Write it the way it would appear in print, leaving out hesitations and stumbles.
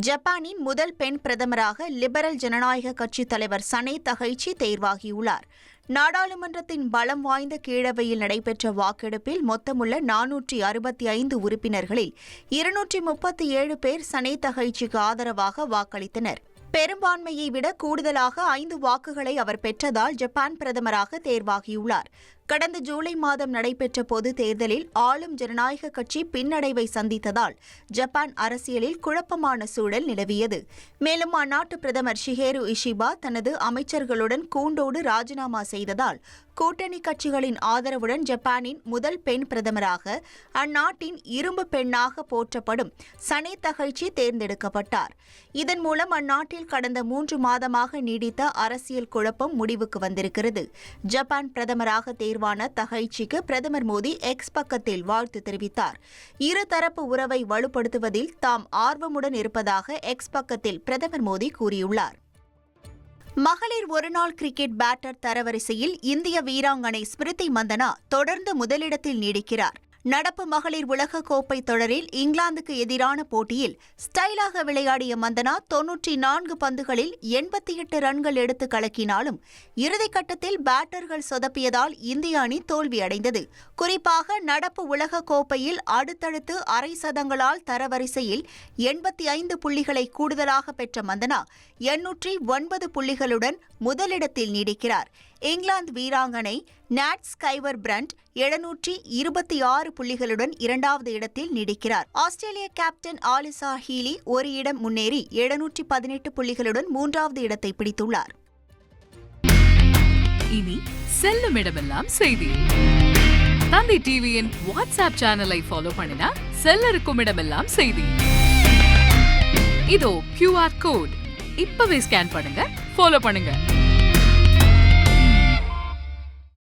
ஜப்பானின் முதல் பெண் பிரதமராக லிபரல் ஜனநாயக கட்சித் தலைவர் சனே தகைச்சி தேர்வாகியுள்ளார். நாடாளுமன்றத்தின் பலம் வாய்ந்த கீழவையில் நடைபெற்ற வாக்கெடுப்பில் மொத்தமுள்ள 465 உறுப்பினர்களில் 237 பேர் சனே தகைச்சிக்கு ஆதரவாக வாக்களித்தனர். பெரும்பான்மையை விட கூடுதலாக 5 வாக்குகளை அவர் பெற்றதால் ஜப்பான் பிரதமராக தேர்வாகியுள்ளார். கடந்த ஜூலை மாதம் நடைபெற்ற பொதுத் தேர்தலில் ஆளும் ஜனநாயக கட்சி பின்னடைவை சந்தித்ததால் ஜப்பான் அரசியலில் குழப்பமான சூழல் நிலவியது. மேலும் அந்நாட்டு பிரதமர் ஷிகேரு இஷிபா தனது அமைச்சர்களுடன் கூண்டோடு ராஜினாமா செய்ததால் கூட்டணி கட்சிகளின் ஆதரவுடன் ஜப்பானின் முதல் பெண் பிரதமராக அந்நாட்டின் இரும்பு பெண்ணாக போற்றப்படும் சனே தகைச்சி தேர்ந்தெடுக்கப்பட்டார். இதன் மூலம் அந்நாட்டில் கடந்த 3 மாதமாக நீடித்த அரசியல் குழப்பம் முடிவுக்கு வந்திருக்கிறது. ஜப்பான் பிரதமராக தேர்வான தகைச்சிக்கு பிரதமர் மோடி எக்ஸ் பக்கத்தில் வாழ்த்து தெரிவித்தார். இருதரப்பு உறவை வலுப்படுத்துவதில் தாம் ஆர்வமுடன் இருப்பதாக எக்ஸ் பக்கத்தில் பிரதமர் மோடி கூறியுள்ளார். மகளிர் ஒருநாள் கிரிக்கெட் பேட்டர் தரவரிசையில் இந்திய வீராங்கனை ஸ்மிருதி மந்தனா தொடர்ந்து முதலிடத்தில் நீடிக்கிறார். நடப்பு மகளிர் உலக கோப்பை தொடரில் இங்கிலாந்துக்கு எதிரான போட்டியில் ஸ்டைலாக விளையாடிய மந்தனா 94 பந்துகளில் 88 ரன்கள் எடுத்து கலக்கினாலும் இறுதிக்கட்டத்தில் பேட்டர்கள் சொதப்பியதால் இந்திய அணி தோல்வியடைந்தது. குறிப்பாக நடப்பு உலக கோப்பையில் அடுத்தடுத்து அரை சதங்களால் தரவரிசையில் 85 புள்ளிகளை கூடுதலாக பெற்ற மந்தனா 809 புள்ளிகளுடன் முதலிடத்தில் நீடிக்கிறார். இங்கிலாந்து வீராங்கனை நாட் ஸ்கைவர் பிரண்ட் 726 புள்ளிகளுடன் 2வது இடத்தில் நீடிக்கிறார். ஆஸ்திரேலிய கேப்டன் ஆலிசா ஹீலி ஒரு இடம் முன்னேறி 718 புள்ளிகளுடன் 3வது இடத்தை பிடித்துள்ளார். இனி செல்லும் இடமெல்லாம் செய்தி. தந்தி டிவியின் வாட்ஸ்அப் சேனலை ஃபாலோ பண்ணினா செல்ல இருக்கும் இடமெல்லாம் செய்தி. இதோ QR கோட் இப்பவே ஸ்கேன் பண்ணுங்க, ஃபாலோ பண்ணுங்க.